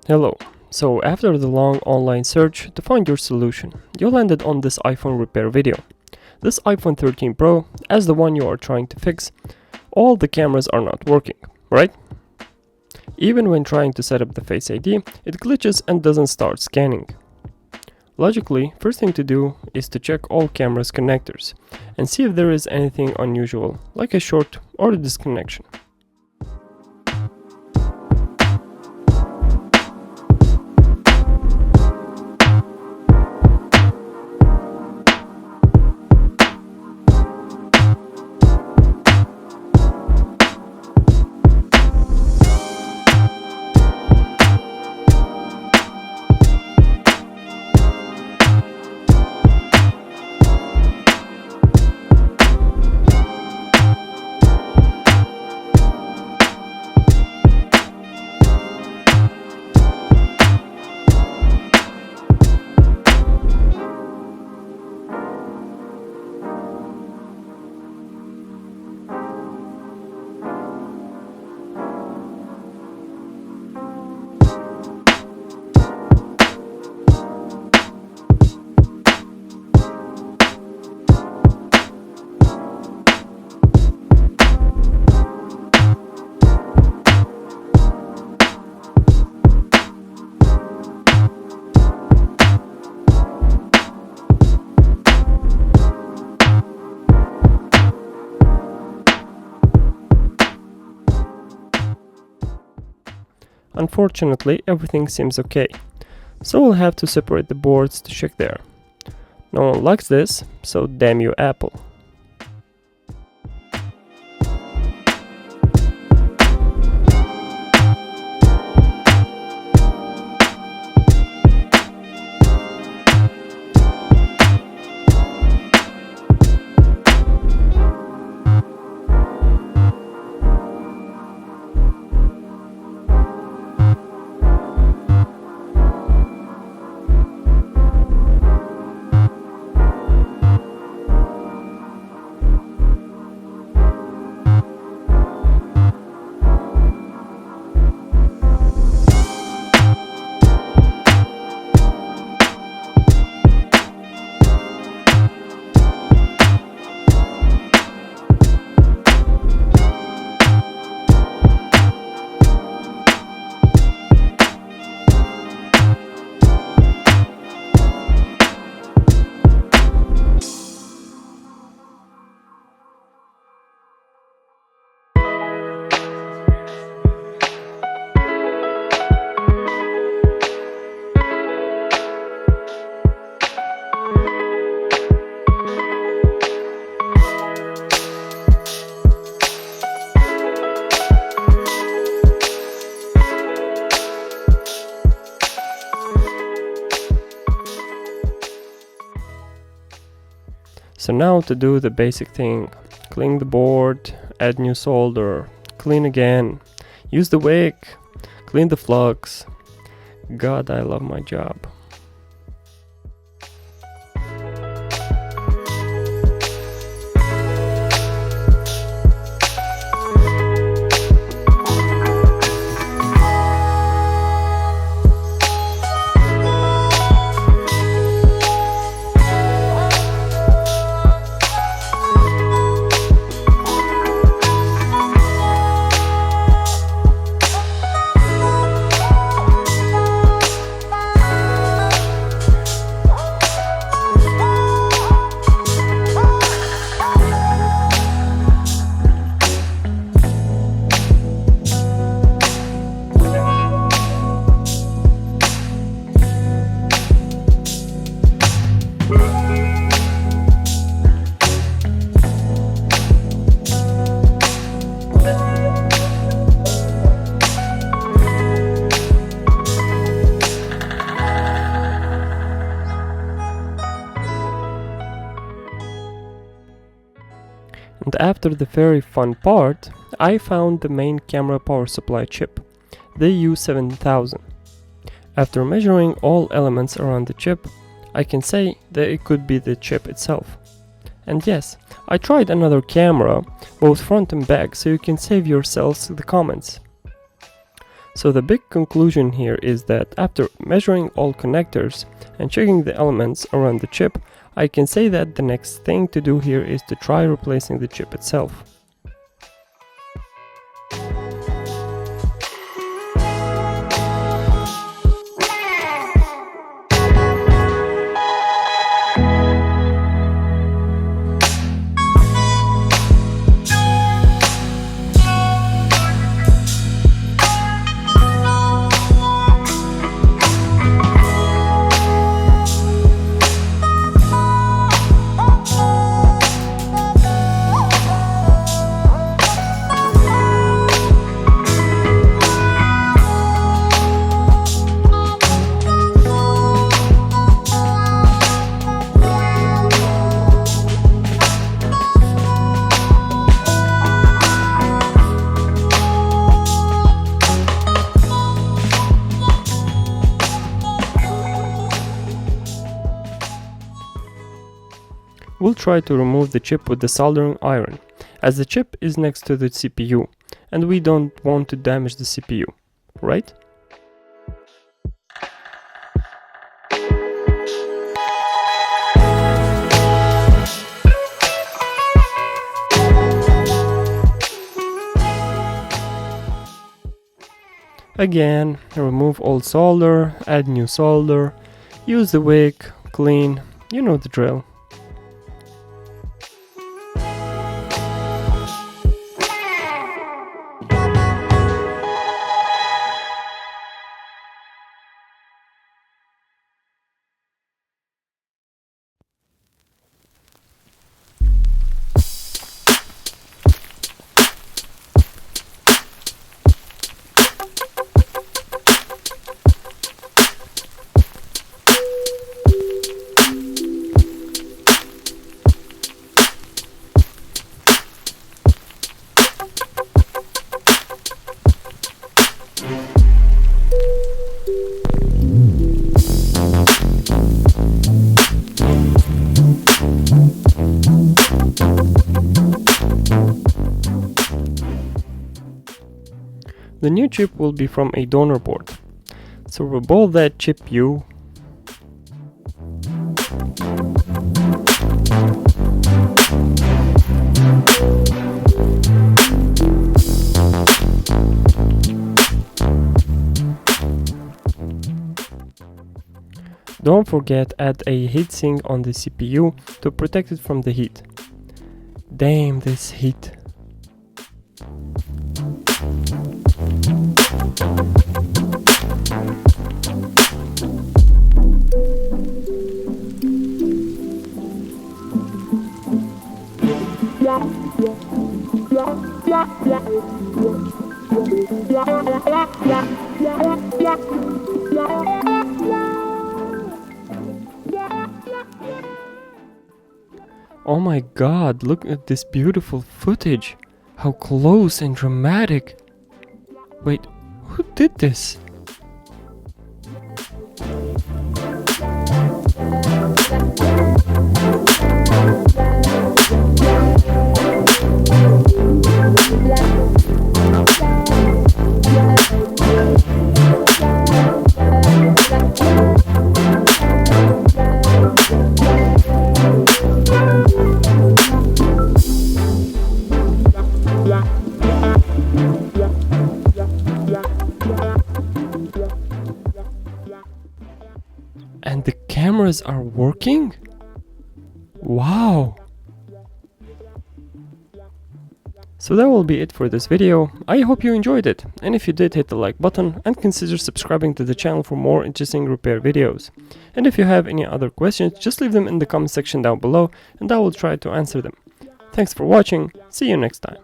Hello. So after the long online search to find your solution, you landed on this iPhone repair video. This iPhone 13 Pro, as the one you are trying to fix, all the cameras are not working, right? Even when trying to set up the Face ID, it glitches and doesn't start scanning. Logically, first thing to do is to check all cameras connectors and see if there is anything unusual, like a short or a disconnection. Unfortunately, everything seems okay, so we'll have to separate the boards to check there. No one likes this, so damn you, Apple. So now to do the basic thing: clean the board, add new solder, clean again, use the wick, clean the flux. God, I love my job. And after the very fun part, I found the main camera power supply chip, the U7000. After measuring all elements around the chip, I can say that it could be the chip itself. And yes, I tried another camera, both front and back, so you can save yourselves the comments. So the big conclusion here is that after measuring all connectors and checking the elements around the chip, I can say that the next thing to do here is to try replacing the chip itself. We'll try to remove the chip with the soldering iron, as the chip is next to the CPU, and we don't want to damage the CPU, right? Again, remove old solder, add new solder, use the wick, clean, you know the drill. The new chip will be from a donor board, so roll that chip U. Don't forget add a heatsink on the CPU to protect it from the heat. Damn this heat. Oh my god, look at this beautiful footage. How close and dramatic. Wait, who did this? And the cameras are working? Wow! So that will be it for this video. I hope you enjoyed it, and if you did, hit the like button and consider subscribing to the channel for more interesting repair videos. And if you have any other questions, just leave them in the comment section down below and I will try to answer them. Thanks for watching, see you next time.